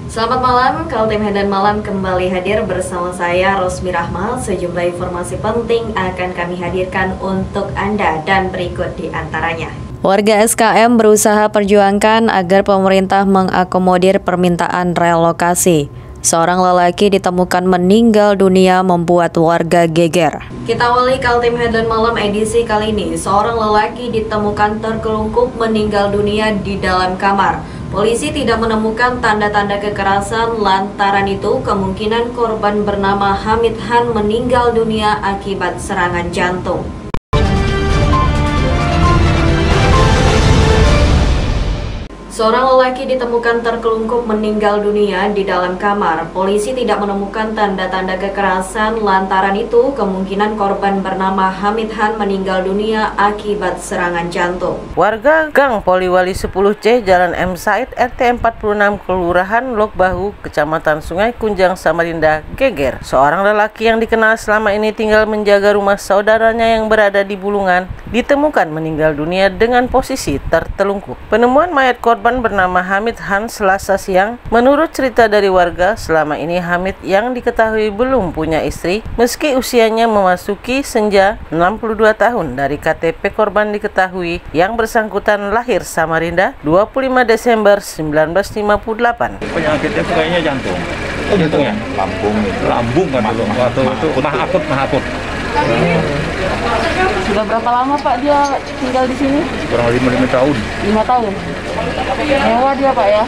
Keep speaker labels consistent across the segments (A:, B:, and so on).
A: Selamat malam, Kaltim Medan Malam kembali hadir bersama saya Rosmi Rahmal. Sejumlah informasi penting akan kami hadirkan untuk Anda dan berikut di antaranya. Warga SKM berusaha perjuangkan agar pemerintah mengakomodir permintaan relokasi. Seorang lelaki ditemukan meninggal dunia membuat warga geger. Kita awali Kaltim Medan Malam edisi kali ini. Seorang lelaki ditemukan terkelungkup meninggal dunia di dalam kamar. Polisi tidak menemukan tanda-tanda kekerasan, lantaran itu kemungkinan korban bernama Hamid Han meninggal dunia akibat serangan jantung. Seorang lelaki ditemukan terkelungkup meninggal dunia di dalam kamar. Polisi tidak menemukan tanda-tanda kekerasan, lantaran itu kemungkinan korban bernama Hamid Han meninggal dunia akibat serangan jantung.
B: Warga Gang Poliwali 10C Jalan M. Said RT 46 Kelurahan Lok Bahu, Kecamatan Sungai Kunjang, Samarinda geger. Seorang lelaki yang dikenal selama ini tinggal menjaga rumah saudaranya yang berada di Bulungan ditemukan meninggal dunia dengan posisi tertelungkup. Penemuan mayat korban bernama Hamid Han Selasa siang. Menurut cerita dari warga, selama ini Hamid yang diketahui belum punya istri meski usianya memasuki senja 62 tahun. Dari KTP korban diketahui yang bersangkutan lahir Samarinda 25 Desember 1958.
C: Penyakitnya itu kayaknya jantung. Oh, jantungnya? Lambung kan dulu. Waktu itu mah akut.
D: Sudah berapa lama Pak dia tinggal di sini?
C: Kurang lebih 5 tahun.
D: 5 tahun. Nyewa dia Pak ya?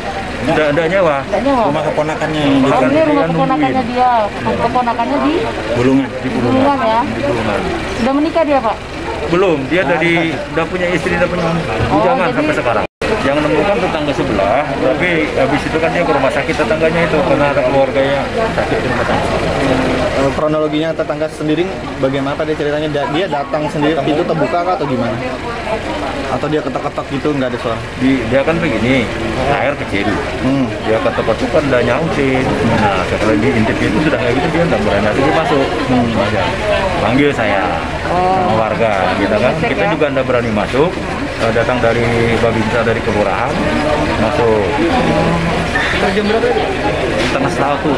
C: Udah nyewa.
E: Rumah keponakannya.
D: Oh, ini rumah keponakannya dia. Keponakannya di
C: Bulungan.
D: Bulungan ya?
C: Di Bulungan.
D: Sudah menikah dia Pak?
C: Belum. Dia udah punya istri, udah punya bujangan sampai sekarang. Yang menemukan tetangga sebelah, tapi habis itu kan dia ke rumah sakit tetangganya itu karena ada keluarganya sakit di rumah sakit.
E: Kronologinya tetangga sendiri bagaimana Pak dia ceritanya? Dia datang sendiri, pintu terbuka kah atau gimana? Atau dia ketok-ketok gitu nggak ada suara?
C: Dia kan begini, air kecil. Dia ketok-ketok kan udah nyautin. Nah setelah diintip itu sudah kayak gitu dia nggak berani lagi masuk. Panggil saya sama warga, gitu kan? Kita juga nggak berani masuk. Datang dari Babinsa dari kelurahan masuk.
E: Jam berapa?
C: Setengah satu.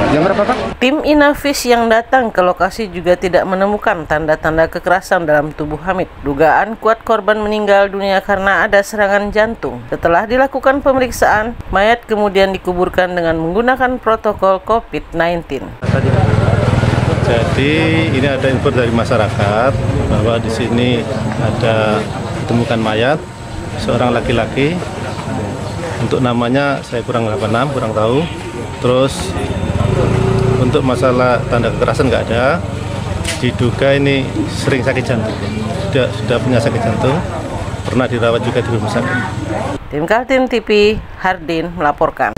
E: Jam berapa Pak?
B: Tim Inavis yang datang ke lokasi juga tidak menemukan tanda-tanda kekerasan dalam tubuh Hamid. Dugaan kuat korban meninggal dunia karena ada serangan jantung. Setelah dilakukan pemeriksaan, mayat kemudian dikuburkan dengan menggunakan protokol COVID-19.
F: Jadi ini ada info dari masyarakat bahwa di sini ada ditemukan mayat seorang laki-laki. Untuk namanya saya kurang tahu. Terus untuk masalah tanda kekerasan nggak ada. Diduga ini sering sakit jantung. Sudah punya sakit jantung. Pernah dirawat juga di rumah sakit.
B: Tim Kaltim TV, Hardin melaporkan.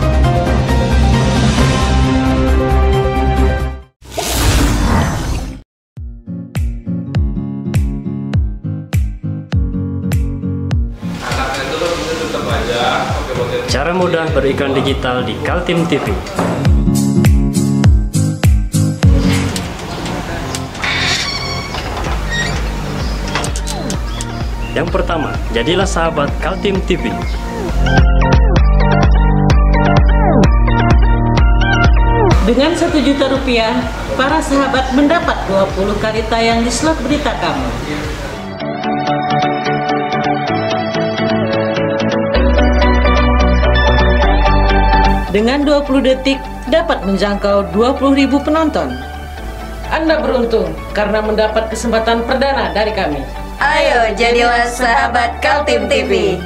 G: Cara mudah beriklan digital di Kaltim TV. Yang pertama, jadilah sahabat Kaltim TV.
H: Dengan Rp1 juta, para sahabat mendapat 20 kali tayang di slot berita kamu. Dengan 20 detik dapat menjangkau 20.000 penonton. Anda beruntung karena mendapat kesempatan perdana dari kami.
A: Ayo jadilah sahabat Kaltim TV.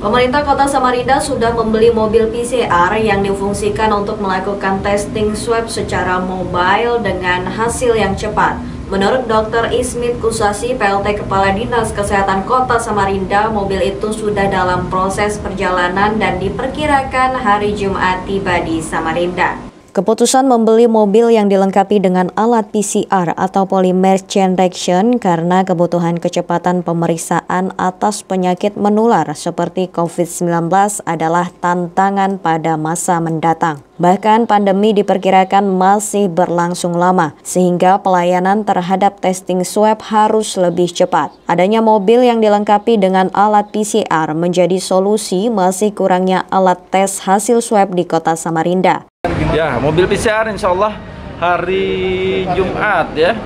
A: Pemerintah Kota Samarinda sudah membeli mobil PCR yang difungsikan untuk melakukan testing swab secara mobile dengan hasil yang cepat. Menurut Dr. Ismit Kusasi, PLT Kepala Dinas Kesehatan Kota Samarinda, mobil itu sudah dalam proses perjalanan dan diperkirakan hari Jumat tiba di Samarinda. Keputusan membeli mobil yang dilengkapi dengan alat PCR atau polymer chain reaction karena kebutuhan kecepatan pemeriksaan atas penyakit menular seperti COVID-19 adalah tantangan pada masa mendatang. Bahkan pandemi diperkirakan masih berlangsung lama, sehingga pelayanan terhadap testing swab harus lebih cepat. Adanya mobil yang dilengkapi dengan alat PCR menjadi solusi masih kurangnya alat tes hasil swab di Kota Samarinda.
I: Ya, mobil PCR insya Allah hari Jumat ya.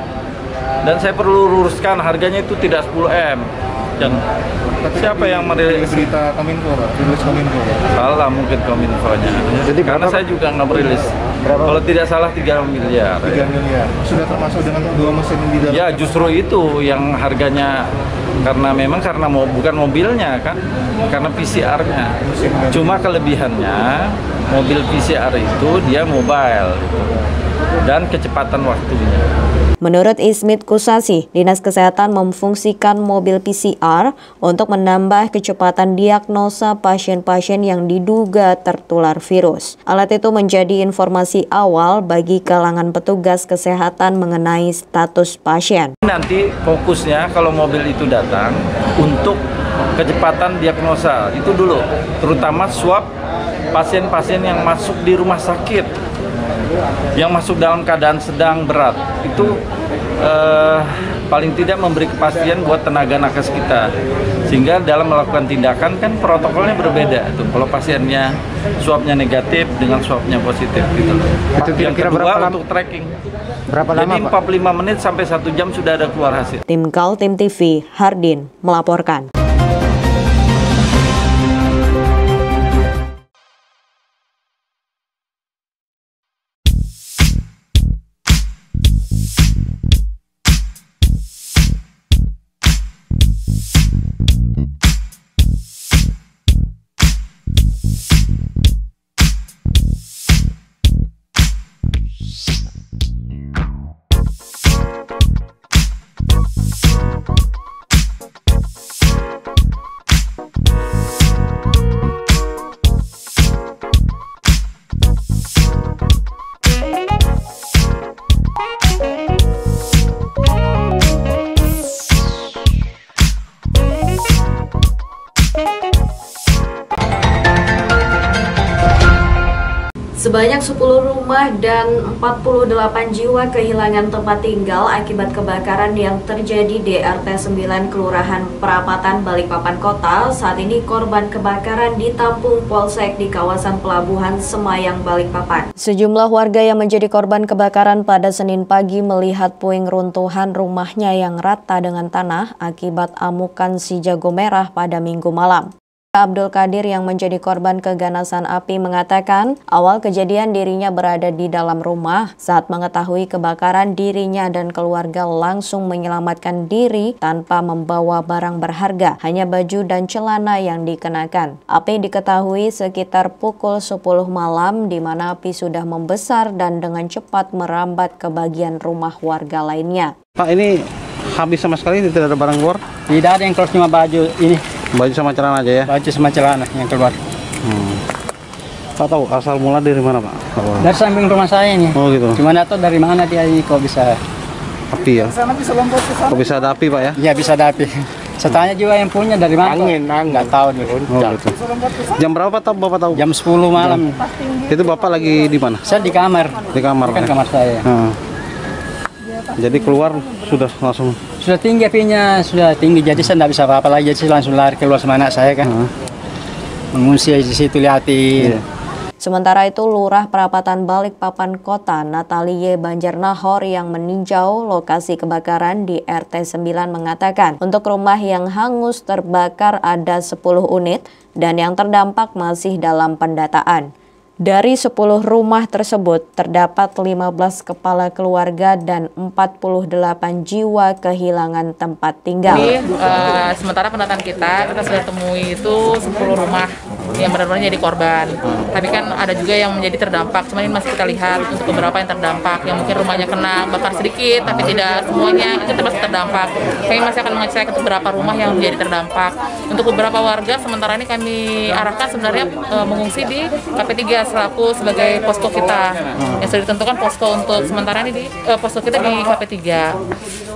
I: Dan saya perlu luruskan harganya itu tidak 10M. Dan siapa yang merilis
E: berita Kominfo, Pak? Rilis Kominfo.
I: Salah mungkin Kominfo-nya. Jadi karena saya juga nggak merilis. Kalau tidak salah 3 miliar.
E: 3 miliar. Sudah termasuk dengan 2 mesin di dalam.
I: Ya, justru itu yang harganya karena memang bukan mobilnya kan, karena PCR-nya. Cuma kelebihannya mobil PCR itu dia mobile gitu. Dan kecepatan waktunya.
A: Menurut Ismit Kusasi, Dinas Kesehatan memfungsikan mobil PCR untuk menambah kecepatan diagnosa pasien-pasien yang diduga tertular virus. Alat itu menjadi informasi awal bagi kalangan petugas kesehatan mengenai status pasien.
I: Nanti fokusnya kalau mobil itu datang untuk kecepatan diagnosa itu dulu, terutama swab pasien-pasien yang masuk di rumah sakit, yang masuk dalam keadaan sedang berat, itu paling tidak memberi kepastian buat tenaga nakes kita, sehingga dalam melakukan tindakan kan protokolnya berbeda tuh. Kalau pasiennya swabnya negatif dengan swabnya positif gitu. Yang kedua untuk tracking. Jadi 45 menit sampai 1 jam sudah ada keluar hasil.
A: Tim Kaltim TV, Hardin melaporkan. Sebanyak 10 rumah dan 48 jiwa kehilangan tempat tinggal akibat kebakaran yang terjadi di RT 9 Kelurahan Perapatan, Balikpapan Kota. Saat ini korban kebakaran ditampung Polsek di kawasan Pelabuhan Semayang, Balikpapan. Sejumlah warga yang menjadi korban kebakaran pada Senin pagi melihat puing runtuhan rumahnya yang rata dengan tanah akibat amukan si jago merah pada Minggu malam. Abdul Qadir yang menjadi korban keganasan api mengatakan awal kejadian dirinya berada di dalam rumah. Saat mengetahui kebakaran, dirinya dan keluarga langsung menyelamatkan diri tanpa membawa barang berharga, hanya baju dan celana yang dikenakan. Api diketahui sekitar pukul 10 malam di mana api sudah membesar dan dengan cepat merambat ke bagian rumah warga lainnya.
J: Pak, ini habis sama sekali, tidak ada barang keluar?
K: Tidak ada yang keluar, cuma baju ini.
J: Baju sama celana aja ya?
K: Baju sama celana yang keluar.
J: Pak tahu asal mula dari mana, Pak?
K: Dari samping rumah saya ini.
J: Oh gitu.
K: Cuma atau dari mana dia ini kok bisa
J: api ya? Kok bisa ada api, Pak ya?
K: Iya, bisa ada api. Saya tanya juga yang punya dari mana? Angin. Nggak tahu dulu.
J: Oh gitu. Jam berapa Bapak tahu?
K: Jam 10 malam.
J: Itu Bapak lagi di mana?
K: Saya di kamar.
J: Di kamar.
K: Kan kamar saya.
J: Jadi keluar sudah langsung?
K: Sudah tinggi apinya, sudah tinggi. Jadi saya nggak bisa apa-apa lagi. Jadi saya langsung lari keluar sama anak saya kan. Mengungsi di situ lihatin.
A: Sementara itu, Lurah Perapatan Balikpapan Kota Natalie Banjarnahor yang meninjau lokasi kebakaran di RT 9 mengatakan untuk rumah yang hangus terbakar ada 10 unit dan yang terdampak masih dalam pendataan. Dari 10 rumah tersebut, terdapat 15 kepala keluarga dan 48 jiwa kehilangan tempat tinggal.
D: Ini sementara pendataan kita sudah temui itu 10 rumah yang benar-benar jadi korban. Tapi kan ada juga yang menjadi terdampak, cuma ini masih kita lihat untuk beberapa yang terdampak, yang mungkin rumahnya kena bakar sedikit, tapi tidak semuanya itu termasuk terdampak. Kami masih akan mengecek untuk beberapa rumah yang menjadi terdampak. Untuk beberapa warga, sementara ini kami arahkan sebenarnya mengungsi di KP3 selaku sebagai posko kita yang sudah ditentukan posko untuk sementara ini di posko kita di KP3.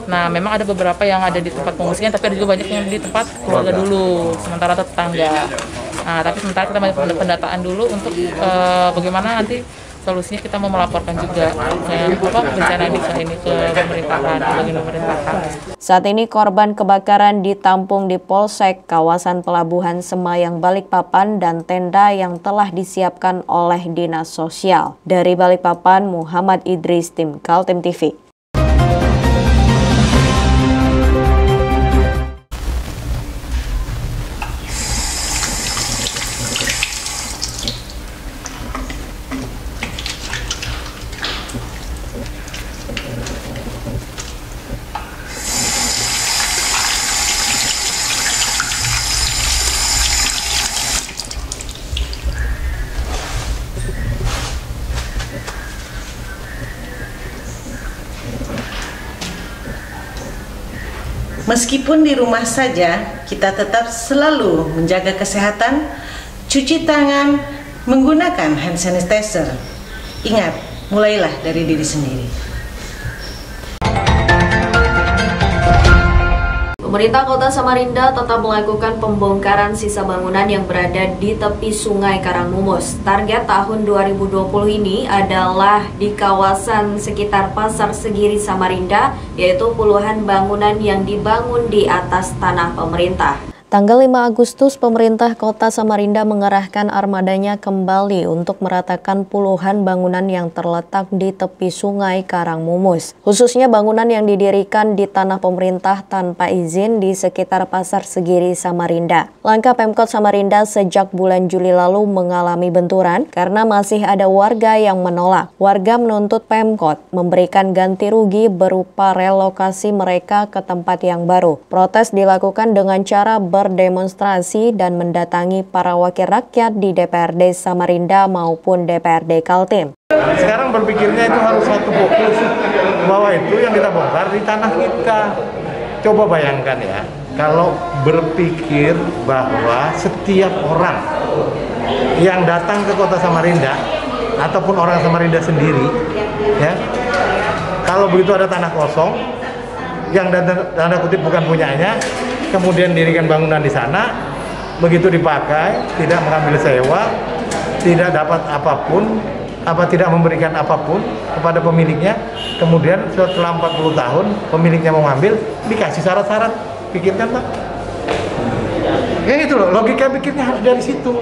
D: Nah, memang ada beberapa yang ada di tempat pengungsian, tapi ada juga banyak yang di tempat keluarga dulu, sementara tetangga. Nah, tapi sementara kita pendataan dulu untuk bagaimana nanti solusinya kita mau melaporkan juga bencana ini ke pemerintahan, bagian pemerintahan.
A: Saat ini korban kebakaran ditampung di Polsek kawasan Pelabuhan Semayang Balikpapan dan tenda yang telah disiapkan oleh Dinas Sosial. Dari Balikpapan, Muhammad Idris, tim Kaltim TV.
H: Meskipun di rumah saja, kita tetap selalu menjaga kesehatan, cuci tangan, menggunakan hand sanitizer. Ingat, mulailah dari diri sendiri.
A: Pemerintah Kota Samarinda tetap melakukan pembongkaran sisa bangunan yang berada di tepi Sungai Karangmumus. Target tahun 2020 ini adalah di kawasan sekitar Pasar Segiri Samarinda, yaitu puluhan bangunan yang dibangun di atas tanah pemerintah. Tanggal 5 Agustus, pemerintah Kota Samarinda mengerahkan armadanya kembali untuk meratakan puluhan bangunan yang terletak di tepi Sungai Karangmumus. Khususnya bangunan yang didirikan di tanah pemerintah tanpa izin di sekitar Pasar Segiri Samarinda. Langkah Pemkot Samarinda sejak bulan Juli lalu mengalami benturan karena masih ada warga yang menolak. Warga menuntut Pemkot memberikan ganti rugi berupa relokasi mereka ke tempat yang baru. Protes dilakukan dengan cara berdemonstrasi dan mendatangi para wakil rakyat di DPRD Samarinda maupun DPRD Kaltim.
L: Sekarang berpikirnya itu harus satu fokus bahwa itu yang kita bongkar di tanah kita. Coba bayangkan ya, kalau berpikir bahwa setiap orang yang datang ke Kota Samarinda ataupun orang Samarinda sendiri, ya, kalau begitu ada tanah kosong yang tanda kutip bukan punyanya, kemudian dirikan bangunan di sana, begitu dipakai, tidak mengambil sewa, tidak dapat apapun, tidak memberikan apapun kepada pemiliknya, kemudian setelah 40 tahun pemiliknya mau ngambil, dikasih syarat-syarat, pikirkan Pak. Ya itu loh, logika pikirnya harus dari situ.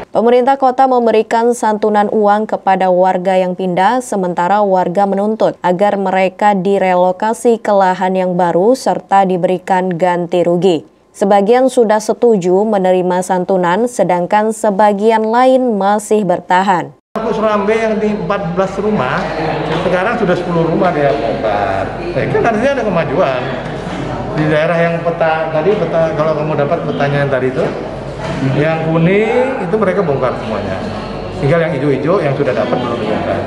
A: Pemerintah kota memberikan santunan uang kepada warga yang pindah, sementara warga menuntut agar mereka direlokasi ke lahan yang baru serta diberikan ganti rugi. Sebagian sudah setuju menerima santunan, sedangkan sebagian lain masih bertahan.
L: Rambe yang di 14 rumah, sekarang sudah 10 rumah dia bongkar. Kan artinya ada kemajuan. Di daerah yang peta kalau kamu dapat petanya yang tadi itu, yang kuning itu mereka bongkar semuanya. Tinggal yang hijau-hijau yang sudah dapat belum dibongkar.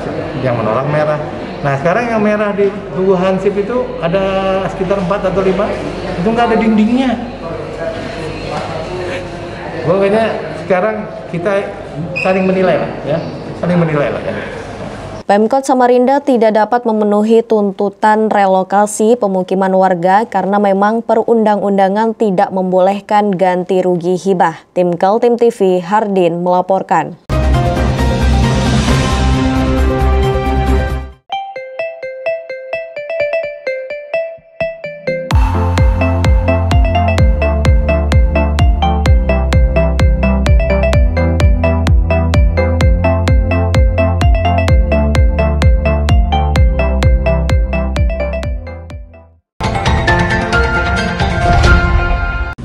L: Yang menolak merah. Nah sekarang yang merah di Tugu Hansip itu ada sekitar 4 atau 5, itu nggak ada dindingnya. Pokoknya sekarang kita saling menilai lah, ya, saling menilai lah. Ya.
A: Pemkot Samarinda tidak dapat memenuhi tuntutan relokasi pemukiman warga karena memang perundang-undangan tidak membolehkan ganti rugi hibah. Tim Kaltim TV, Hardin melaporkan.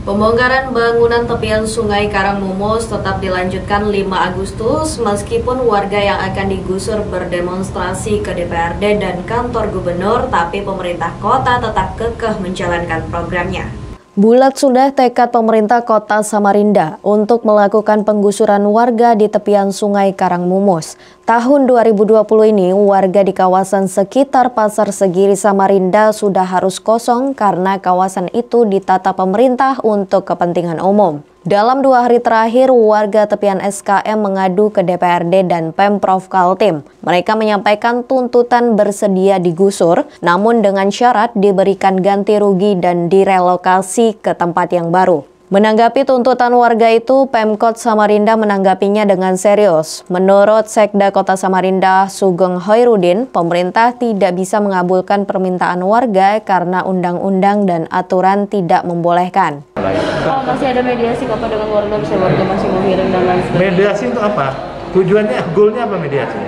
A: Pembongkaran bangunan tepian Sungai Karangmumus tetap dilanjutkan 5 Agustus meskipun warga yang akan digusur berdemonstrasi ke DPRD dan kantor gubernur, tapi pemerintah kota tetap kekeh menjalankan programnya. Bulat sudah tekad pemerintah kota Samarinda untuk melakukan penggusuran warga di tepian Sungai Karangmumus. Tahun 2020 ini warga di kawasan sekitar Pasar Segiri Samarinda sudah harus kosong karena kawasan itu ditata pemerintah untuk kepentingan umum. Dalam 2 hari terakhir, warga tepian SKM mengadu ke DPRD dan Pemprov Kaltim. Mereka menyampaikan tuntutan bersedia digusur, namun dengan syarat diberikan ganti rugi dan direlokasi ke tempat yang baru. Menanggapi tuntutan warga itu, Pemkot Samarinda menanggapinya dengan serius. Menurut Sekda Kota Samarinda, Sugeng Hoirudin, pemerintah tidak bisa mengabulkan permintaan warga karena undang-undang dan aturan tidak membolehkan.
M: Oh, masih ada mediasi apa dengan warga, bisa warga masih menghiring dan lain sebagainya.
L: Mediasi untuk apa? Tujuannya, goalnya apa mediasi?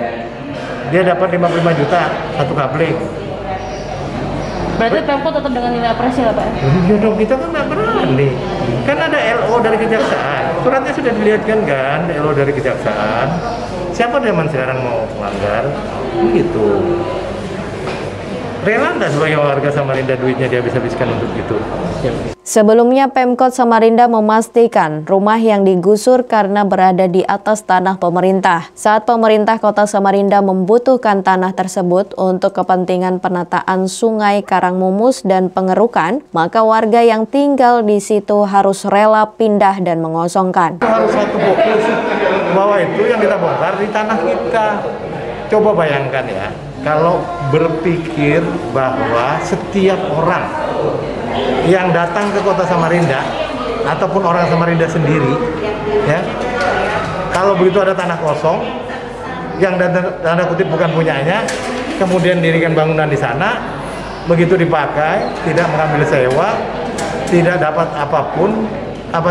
L: Dia dapat 55 juta satu kabling.
M: Berarti Pemkot tetap dengan nilai apresiasi lah Pak?
L: Ya dong, kita kan nggak berani. Kan ada LO dari Kejaksaan. Suratnya sudah dilihatkan kan, LO dari Kejaksaan. Siapa zaman sekarang mau melanggar? Begitu. Rela nggak sebagai warga Samarinda duitnya dia habis-habiskan untuk itu?
A: Sebelumnya Pemkot Samarinda memastikan rumah yang digusur karena berada di atas tanah pemerintah. Saat pemerintah Kota Samarinda membutuhkan tanah tersebut untuk kepentingan penataan Sungai Karangmumus dan pengerukan, maka warga yang tinggal di situ harus rela pindah dan mengosongkan.
L: Harus satu fokus bahwa itu yang kita bongkar di tanah kita. Coba bayangkan ya, kalau berpikir bahwa setiap orang yang datang ke Kota Samarinda ataupun orang Samarinda sendiri, ya, kalau begitu ada tanah kosong yang tanda kutip bukan punyanya, kemudian dirikan bangunan di sana, begitu dipakai tidak mengambil sewa, tidak dapat apapun,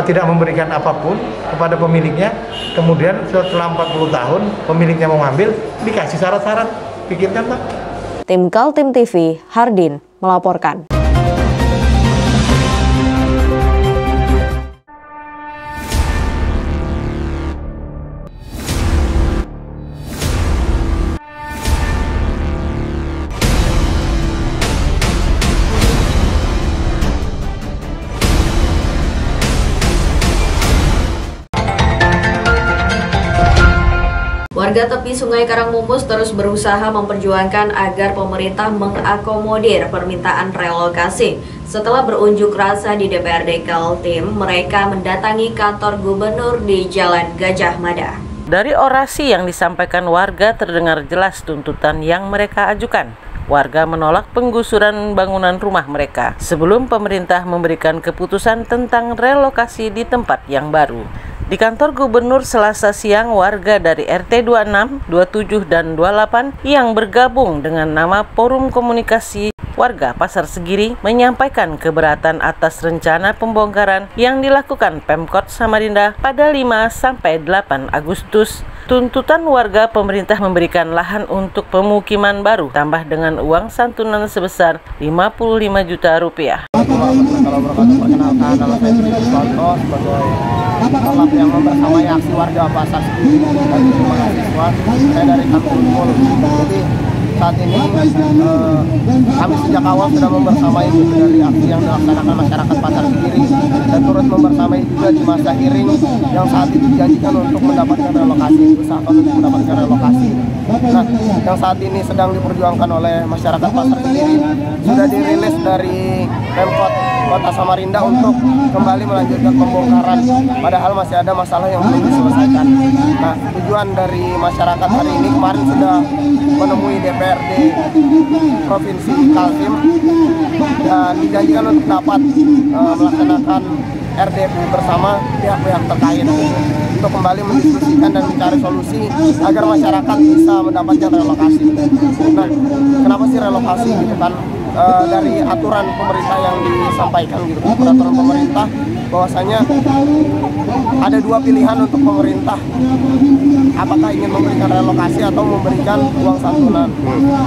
L: tidak memberikan apapun kepada pemiliknya, kemudian setelah 40 tahun pemiliknya mau ngambil, dikasih syarat-syarat. Pikirkan Pak.
A: Tim Kaltim TV, Hardin melaporkan. Warga tepi Sungai Karangmumus terus berusaha memperjuangkan agar pemerintah mengakomodir permintaan relokasi. Setelah berunjuk rasa di DPRD Kaltim, mereka mendatangi kantor gubernur di Jalan Gajah Mada.
B: Dari orasi yang disampaikan warga terdengar jelas tuntutan yang mereka ajukan. Warga menolak penggusuran bangunan rumah mereka sebelum pemerintah memberikan keputusan tentang relokasi di tempat yang baru. Di kantor gubernur Selasa siang, warga dari RT 26, 27, dan 28 yang bergabung dengan nama Forum Komunikasi Warga Pasar Segiri menyampaikan keberatan atas rencana pembongkaran yang dilakukan Pemkot Samarinda pada 5-8 Agustus. Tuntutan warga pemerintah memberikan lahan untuk pemukiman baru tambah dengan uang santunan sebesar 55 juta rupiah.
N: Perkenalkan, nama saya Tri Suwanto sebagai pelaku yang membersamai aksi warga Pasar Segiri dan mahasiswa. Saya dari Kampung Mul. Jadi saat ini kami sejak awal sudah membersamai dari aksi yang dilaksanakan masyarakat Pasar Segiri dan turut membersamai juga di masa hearing yang saat itu dijanjikan untuk mendapatkan relokasi, usahakan untuk mendapatkan relokasi. Nah, yang saat ini sedang diperjuangkan oleh masyarakat Pasar Segiri sudah dirilis dari Pemkot Kota Samarinda untuk kembali melanjutkan pembongkaran, padahal masih ada masalah yang belum diselesaikan. Nah, tujuan dari masyarakat hari ini kemarin sudah menemui DPRD Provinsi Kaltim dan dijanjikan untuk dapat melaksanakan RDP bersama pihak-pihak terkait untuk kembali mendiskusikan dan mencari solusi agar masyarakat bisa mendapatkan relokasi. Nah, kenapa sih relokasi gitu kan? Dari aturan pemerintah yang disampaikan gitu, peraturan pemerintah bahwasanya ada dua pilihan untuk pemerintah, apakah ingin memberikan relokasi atau memberikan uang santunan.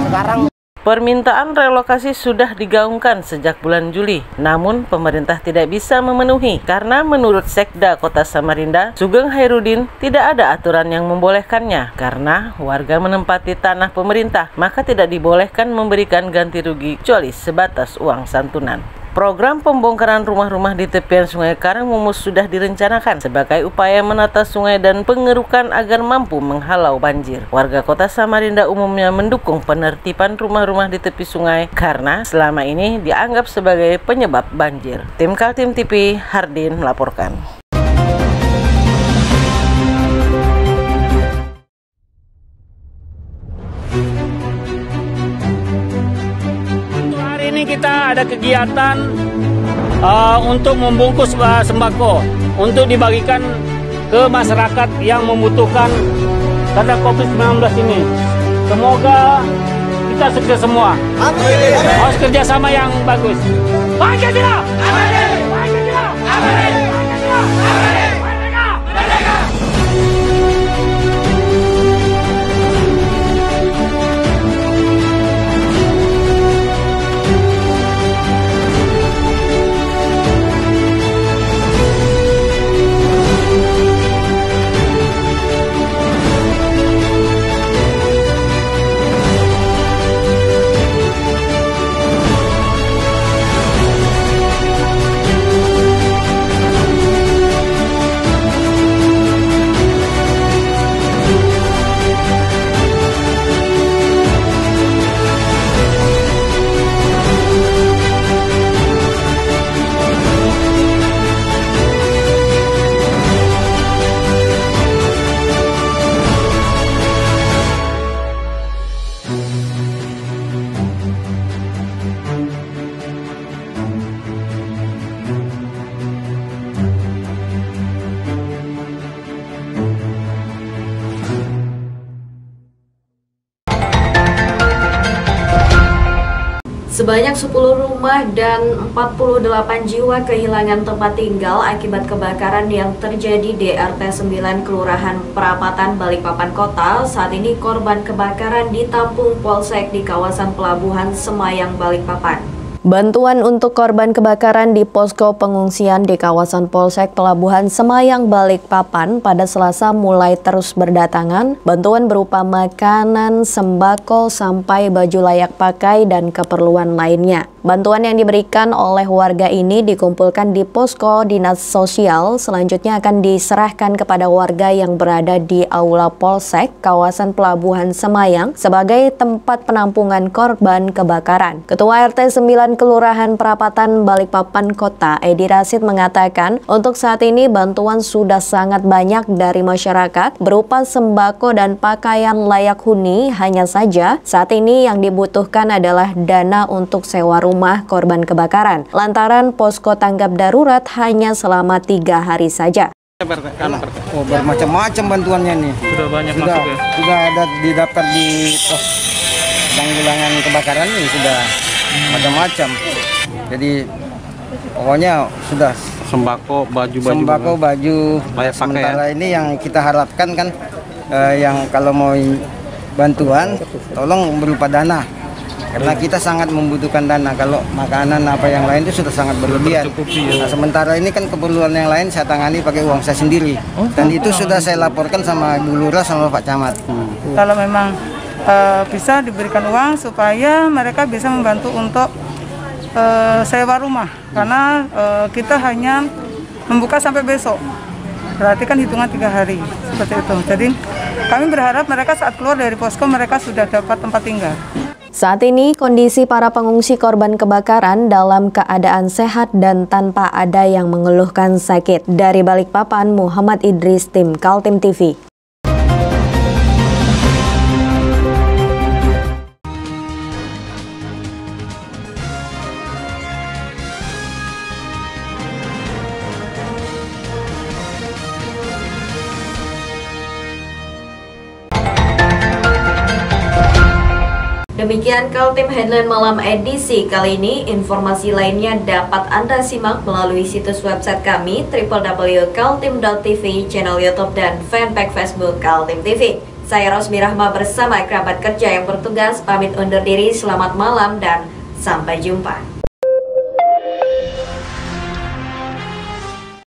N: Sekarang
B: permintaan relokasi sudah digaungkan sejak bulan Juli, namun pemerintah tidak bisa memenuhi karena menurut Sekda Kota Samarinda, Sugeng Hoirudin, tidak ada aturan yang membolehkannya karena warga menempati tanah pemerintah, maka tidak dibolehkan memberikan ganti rugi kecuali sebatas uang santunan. Program pembongkaran rumah-rumah di tepian Sungai Karangmumus sudah direncanakan sebagai upaya menata sungai dan pengerukan agar mampu menghalau banjir. Warga Kota Samarinda umumnya mendukung penertiban rumah-rumah di tepi sungai karena selama ini dianggap sebagai penyebab banjir. Tim Kaltim TV, Hardin melaporkan.
O: Hari ini kita ada kegiatan untuk membungkus sembako untuk dibagikan ke masyarakat yang membutuhkan karena COVID-19 ini. Semoga kita sukses semua. Harus kerjasama yang bagus. Pancasila! Pancasila!
A: Sebanyak 10 rumah dan 48 jiwa kehilangan tempat tinggal akibat kebakaran yang terjadi di RT 9 Kelurahan Perapatan, Balikpapan Kota. Saat ini korban kebakaran ditampung Polsek di kawasan Pelabuhan Semayang, Balikpapan. Bantuan untuk korban kebakaran di posko pengungsian di kawasan Polsek Pelabuhan Semayang, Balikpapan pada Selasa mulai terus berdatangan. Bantuan berupa makanan, sembako, sampai baju layak pakai dan keperluan lainnya. Bantuan yang diberikan oleh warga ini dikumpulkan di posko dinas sosial, selanjutnya akan diserahkan kepada warga yang berada di Aula Polsek kawasan Pelabuhan Semayang sebagai tempat penampungan korban kebakaran. Ketua RT 9 Kelurahan Perapatan, Balikpapan Kota, Edi Rasid mengatakan untuk saat ini bantuan sudah sangat banyak dari masyarakat berupa sembako dan pakaian layak huni. Hanya saja saat ini yang dibutuhkan adalah dana untuk sewa rumah korban kebakaran lantaran posko tanggap darurat hanya selama 3 hari saja.
P: Oh, bermacam-macam bantuannya nih.
O: Sudah banyak masuk ya?
P: Sudah ada didaftar di pos penanggulangan kebakaran nih, sudah macam-macam. Jadi pokoknya sudah
J: sembako, baju-baju.
P: Sembako, baju. Sementara ini yang kita harapkan kan yang kalau mau bantuan tolong berupa dana. Karena kita sangat membutuhkan dana. Kalau makanan apa yang lain itu sudah sangat berlebihan. Nah, sementara ini kan keperluan yang lain saya tangani pakai uang saya sendiri. Dan itu sudah saya laporkan sama Bu Lurah sama Pak Camat.
Q: Kalau memang bisa diberikan uang supaya mereka bisa membantu untuk sewa rumah. Karena kita hanya membuka sampai besok. Berarti kan hitungan 3 hari. Seperti itu. Jadi kami berharap mereka saat keluar dari posko mereka sudah dapat tempat tinggal.
A: Saat ini kondisi para pengungsi korban kebakaran dalam keadaan sehat dan tanpa ada yang mengeluhkan sakit. Dari Balikpapan, Muhammad Idris, tim Kaltim TV. Demikian Kaltim Headline Malam edisi kali ini. Informasi lainnya dapat Anda simak melalui situs website kami www.kaltim.tv, channel YouTube dan fanpage Facebook Kaltim TV. Saya Rosmi Rahma bersama kerabat kerja yang bertugas pamit undur diri. Selamat malam dan sampai jumpa.